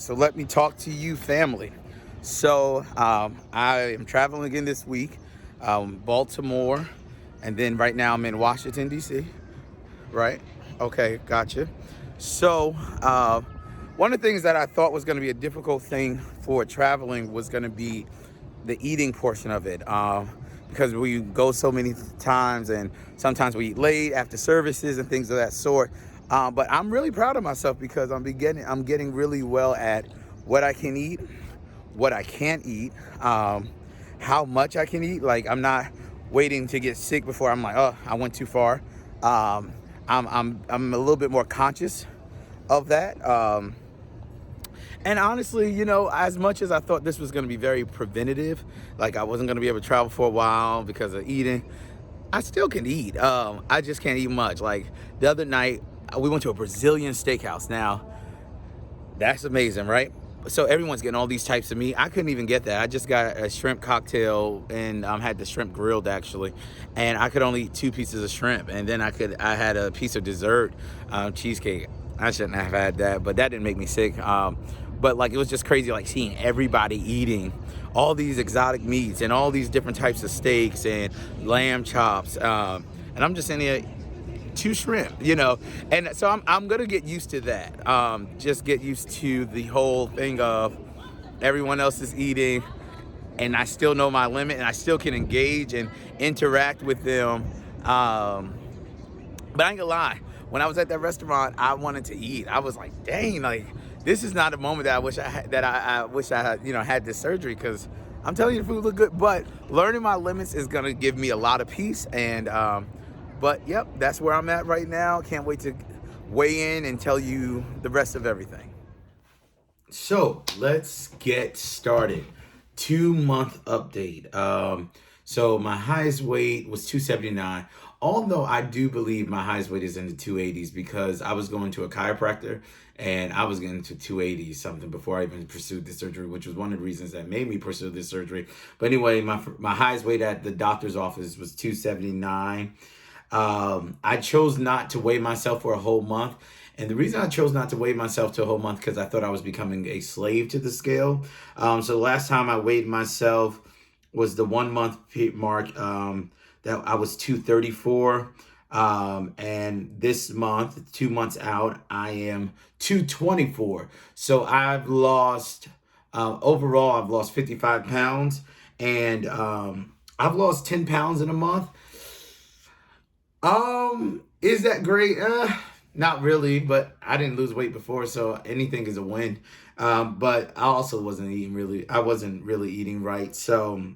so let me talk to you, family. So I am traveling again this week, Baltimore, and then right now I'm in Washington, D.C., right? Okay, gotcha. So one of the things that I thought was going to be a difficult thing for traveling was going to be the eating portion of it. Because we go so many times and sometimes we eat late after services and things of that sort. But I'm really proud of myself because I'm getting really well at what I can eat, what I can't eat, how much I can eat. Like, I'm not waiting to get sick before I'm like, oh, I went too far. I'm a little bit more conscious of that. And honestly, as much as I thought this was going to be very preventative, like I wasn't going to be able to travel for a while because of eating, I still can eat. I just can't eat much. Like the other night, we went to a Brazilian steakhouse. Now, that's amazing, right? So everyone's getting all these types of meat. I couldn't even get that. I just got a shrimp cocktail and had the shrimp grilled actually, and I could only eat 2 pieces of shrimp, and then I had a piece of dessert, cheesecake. I shouldn't have had that, but that didn't make me sick. But like it was just crazy, like seeing everybody eating all these exotic meats and all these different types of steaks and lamb chops, and I'm just in here 2 shrimp, and so I'm gonna get used to that. Just get used to the whole thing of everyone else is eating and I still know my limit and I still can engage and interact with them. But I ain't gonna lie, when I was at that restaurant, I wanted to eat. I was like, dang, like this is not a moment that I wish I had, I wish I had, had this surgery, because I'm telling you the food looked good. But learning my limits is gonna give me a lot of peace. And but yep, that's where I'm at right now. Can't wait to weigh in and tell you the rest of everything. So let's get started. 2-month update. So my highest weight was 279. Although I do believe my highest weight is in the 280s, because I was going to a chiropractor and I was getting to 280 something before I even pursued the surgery, which was one of the reasons that made me pursue this surgery. But anyway, my highest weight at the doctor's office was 279. I chose not to weigh myself for a whole month. And the reason I chose not to weigh myself to a whole month, because I thought I was becoming a slave to the scale. So the last time I weighed myself was the 1 month mark, that I was 234. And this month, 2 months out, I am 224. So I've lost, overall, I've lost 55 pounds. And I've lost 10 pounds in a month. Is that great? Not really, but I didn't lose weight before, so anything is a win. But I also wasn't really eating right. So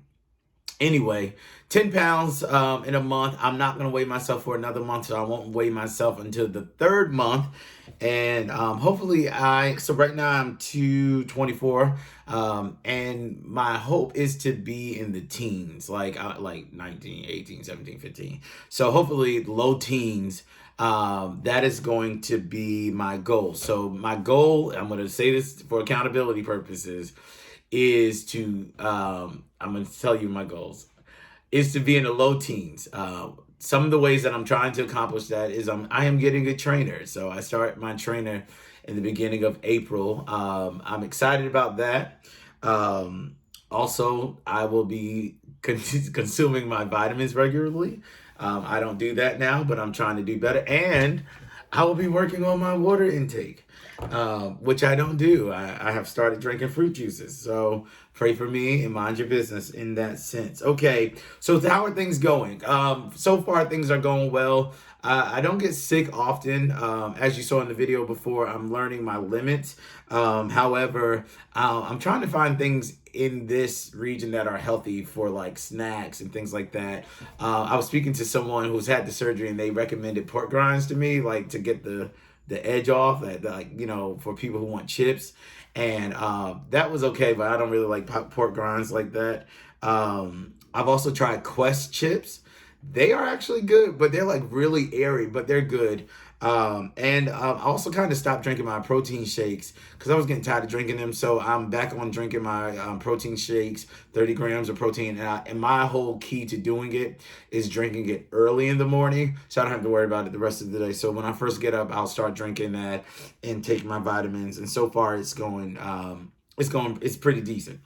anyway, 10 pounds in a month. I'm not going to weigh myself for another month, so I won't weigh myself until the 3rd month. And hopefully so right now I'm 224. And my hope is to be in the teens, like 19, 18, 17, 15. So hopefully low teens. That is going to be my goal. So my goal, I'm going to say this for accountability purposes, is to, I'm going to tell you my goals, is to be in the low teens. Some of the ways that I'm trying to accomplish that is I am getting a trainer. So I start my trainer in the beginning of April. I'm excited about that. Also, I will be consuming my vitamins regularly. I don't do that now, but I'm trying to do better. And I will be working on my water intake, which I don't do. I have started drinking fruit juices. So pray for me and mind your business in that sense. Okay, so how are things going? So far, things are going well. I don't get sick often. As you saw in the video before, I'm learning my limits. However, I'm trying to find things in this region that are healthy for like snacks and things like that. I was speaking to someone who's had the surgery and they recommended pork rinds to me, like to get the edge off, for people who want chips. And that was okay, but I don't really like pork rinds like that. I've also tried Quest chips. They are actually good, but they're like really airy, but they're good. I also kind of stopped drinking my protein shakes because I was getting tired of drinking them. So I'm back on drinking my protein shakes, 30 grams of protein. And my whole key to doing it is drinking it early in the morning, so I don't have to worry about it the rest of the day. So when I first get up, I'll start drinking that and take my vitamins. And so far, it's pretty decent.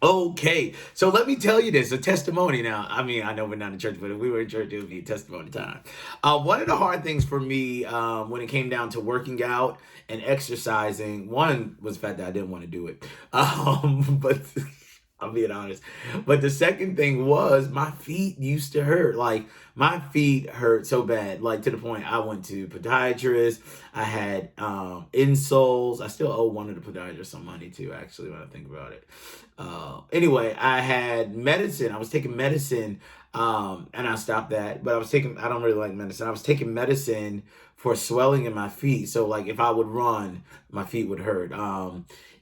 Okay, so let me tell you this, a testimony now. I mean, I know we're not in church, but if we were in church, it would be a testimony time. One of the hard things for me when it came down to working out and exercising, one was the fact that I didn't want to do it. But I'm being honest. But the second thing was my feet used to hurt. Like my feet hurt so bad, like to the point I went to podiatrist. I had insoles. I still owe one of the podiatrists some money too, actually, when I think about it. Anyway, I had medicine. I was taking medicine, and I stopped that. But I don't really like medicine. I was taking medicine for swelling in my feet. So like if I would run, my feet would hurt.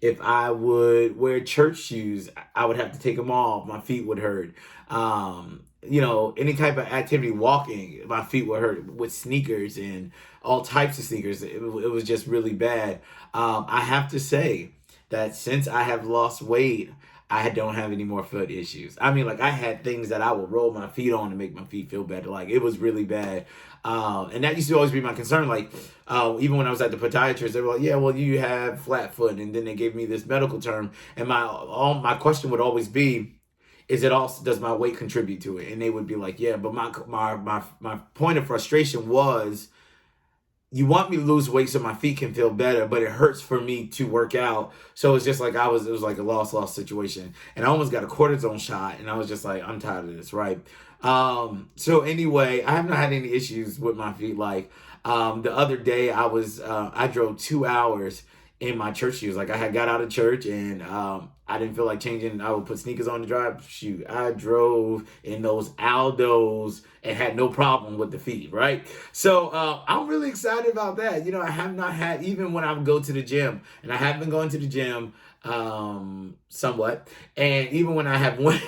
If I would wear church shoes, I would have to take them off. My feet would hurt. Any type of activity, walking, my feet would hurt with sneakers and all types of sneakers. It was just really bad. I have to say that since I have lost weight, I don't have any more foot issues. I mean, like I had things that I would roll my feet on to make my feet feel better. Like it was really bad. And that used to always be my concern. Like, even when I was at the podiatrist, they were like, yeah, well, you have flat foot. And then they gave me this medical term. And my question would always be, does my weight contribute to it? And they would be like, yeah, but my point of frustration was, you want me to lose weight so my feet can feel better, but it hurts for me to work out. So it's just like it was like a loss situation. And I almost got a cortisone shot, and I was just like, I'm tired of this, right? So anyway, I have not had any issues with my feet. Like the other day, I drove 2 hours in my church shoes. Like I had got out of church and I didn't feel like changing. I would put sneakers on to drive. Shoot, I drove in those Aldos and had no problem with the feet, right? So I'm really excited about that. I have not had, even when I would go to the gym, and I have been going to the gym somewhat, and even when I have went,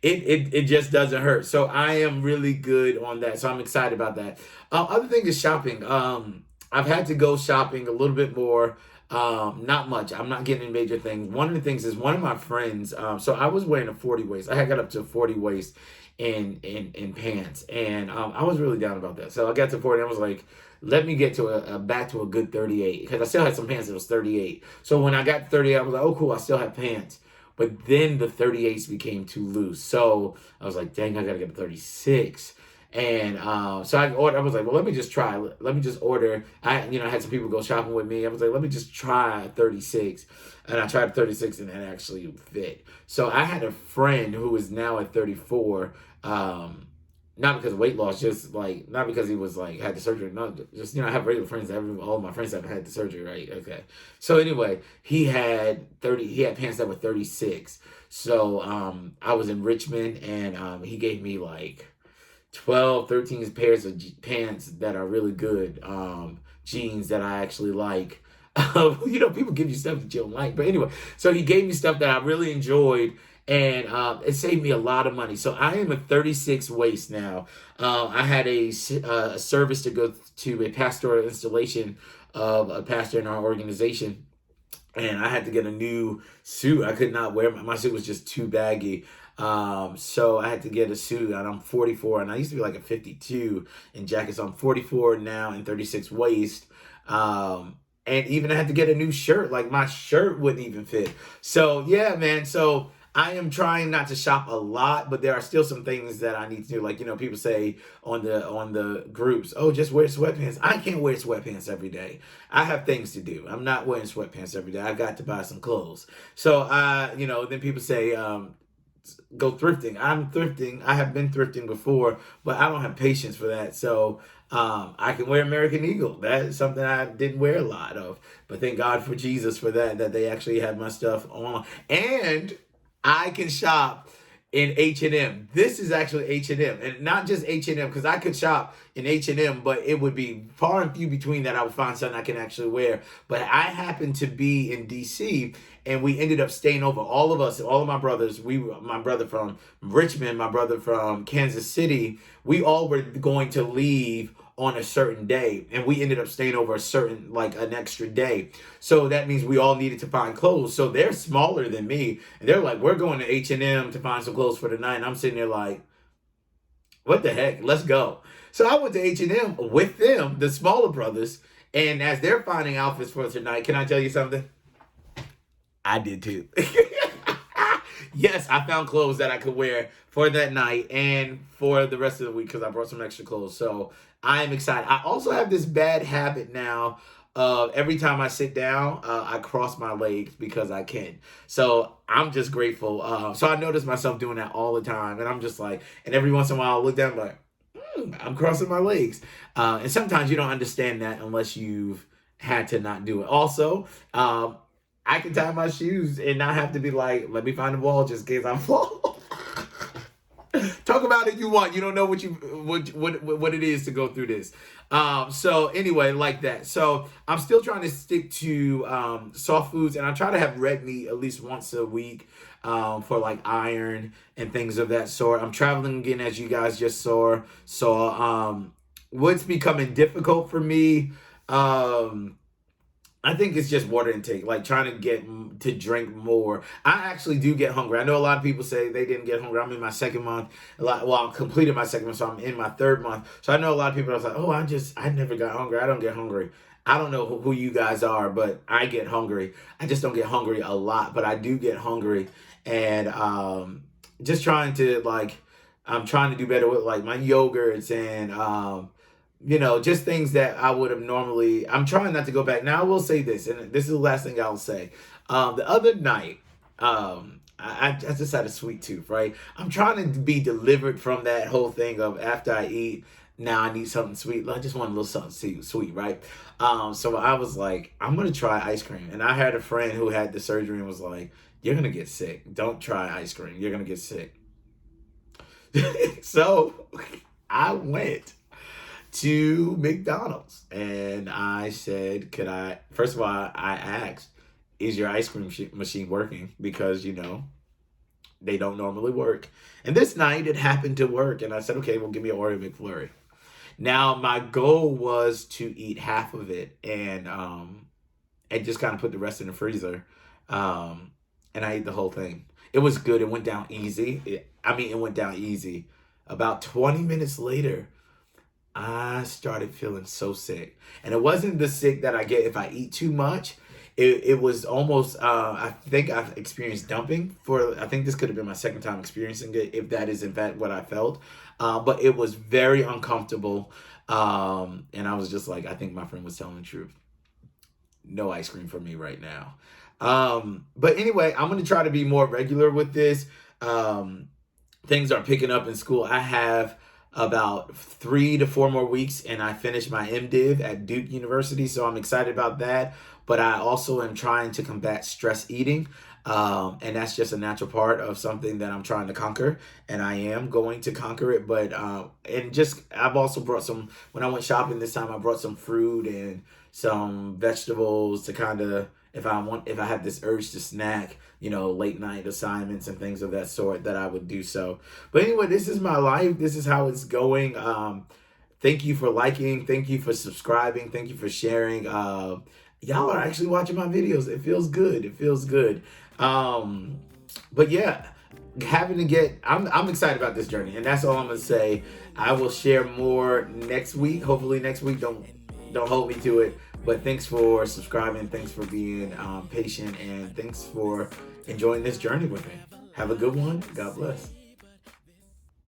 it just doesn't hurt. So I am really good on that. So I'm excited about that. Other thing is shopping. I've had to go shopping a little bit more. Not much. I'm not getting major things. One of the things is one of my friends, so I was wearing a 40 waist. I had got up to 40 waist in pants. And I was really down about that. So I got to 40. I was like, let me get to back to a good 38. Because I still had some pants that was 38. So when I got to 38, I was like, oh, cool, I still have pants. But then the 38s became too loose. So I was like, dang, I got to get a 36. And so I was like, well, let me just try. Let me just order. I had some people go shopping with me. I was like, let me just try 36. And I tried 36 and it actually fit. So I had a friend who is now at 34. Not because of weight loss, just like, not because he was like, had the surgery. No, just, I have regular friends. All my friends have had the surgery, right? Okay. So anyway, he had pants that were 36. So I was in Richmond and he gave me like 12, 13 pairs of pants that are really good, jeans that I actually like. People give you stuff that you don't like. But anyway, so he gave me stuff that I really enjoyed, and it saved me a lot of money. So I am a 36 waist now. I had a service to go to, a pastoral installation of a pastor in our organization. And I had to get a new suit. I could not wear my suit was just too baggy. So I had to get a suit, and I'm 44, and I used to be like a 52 in jackets. So I'm 44 now and 36 waist. And even I had to get a new shirt. Like my shirt wouldn't even fit. So yeah, man. So I am trying not to shop a lot, but there are still some things that I need to do. Like, people say on the groups, oh, just wear sweatpants. I can't wear sweatpants every day. I have things to do. I'm not wearing sweatpants every day. I've got to buy some clothes. So then people say, go thrifting. I'm thrifting. I have been thrifting before, but I don't have patience for that. So I can wear American Eagle. That is something I didn't wear a lot of. But thank God for Jesus for that they actually have my stuff on. And I can shop in H&M. This is actually H&M, and not just H&M, because I could shop in H&M, but it would be far and few between that I would find something I can actually wear. But I happened to be in DC, and we ended up staying over. All of us, all of my brothers, my brother from Richmond, my brother from Kansas City, we all were going to leave on a certain day, and we ended up staying over an extra day. So that means we all needed to find clothes. So they're smaller than me, and they're like, we're going to H&M to find some clothes for the night. And I'm sitting there like, what the heck? Let's go. So I went to H&M with them, the smaller brothers, and as they're finding outfits for tonight, can I tell you something? I did too. Yes, I found clothes that I could wear for that night and for the rest of the week because I brought some extra clothes. So I am excited. I also have this bad habit now of every time I sit down, I cross my legs because I can. So I'm just grateful. So I notice myself doing that all the time. And I'm just like, and every once in a while I'll look down like, I'm crossing my legs. And sometimes you don't understand that unless you've had to not do it. Also, I can tie my shoes and not have to be like, let me find the wall just in case I fall. Talk about it you want. You don't know what it is to go through this. So anyway, like that. So I'm still trying to stick to soft foods, and I try to have red meat at least once a week for like iron and things of that sort. I'm traveling again, as you guys just saw. So what's becoming difficult for me, I think it's just water intake, like trying to get to drink more. I actually do get hungry. I know a lot of people say they didn't get hungry. I'm in my second month. I completed my second month, so I'm in my third month. So I know a lot of people are like, oh, I never got hungry. I don't get hungry. I don't know who you guys are, but I get hungry. I just don't get hungry a lot, but I do get hungry. And just trying to I'm trying to do better with like my yogurts and just things that I would have normally. I'm trying not to go back. Now, I will say this, and this is the last thing I'll say. The other night, I just had a sweet tooth, right? I'm trying to be delivered from that whole thing of after I eat, now I need something sweet. I just want a little something sweet, right? So I was like, I'm going to try ice cream. And I had a friend who had the surgery and was like, you're going to get sick. Don't try ice cream. You're going to get sick. So I went to McDonald's and I said, first of all, I asked, is your ice cream machine working? Because, they don't normally work. And this night it happened to work. And I said, okay, well, give me an Oreo McFlurry. Now, my goal was to eat half of it and just kind of put the rest in the freezer. And I ate the whole thing. It was good. It went down easy. It went down easy. About 20 minutes later, I started feeling so sick. And it wasn't the sick that I get if I eat too much. It was almost, I think I've experienced dumping I think this could have been my second time experiencing it, if that is in fact what I felt. But it was very uncomfortable. And I was just like, I think my friend was telling the truth. No ice cream for me right now. But anyway, I'm going to try to be more regular with this. Things are picking up in school. I have about 3 to 4 more weeks and I finish my MDiv at Duke University. So I'm excited about that. But I also am trying to combat stress eating. And that's just a natural part of something that I'm trying to conquer. And I am going to conquer it. But, I've also brought when I went shopping this time, I brought some fruit and some vegetables to kind of, if I have this urge to snack, late night assignments and things of that sort, that I would do so. But anyway, this is my life. This is how it's going. Thank you for liking. Thank you for subscribing. Thank you for sharing. Y'all are actually watching my videos. It feels good. It feels good. But yeah, I'm excited about this journey, and that's all I'm gonna say. I will share more next week. Hopefully next week. Don't hold me to it. But thanks for subscribing. Thanks for being patient, and thanks for enjoying this journey with me. Have a good one. God bless.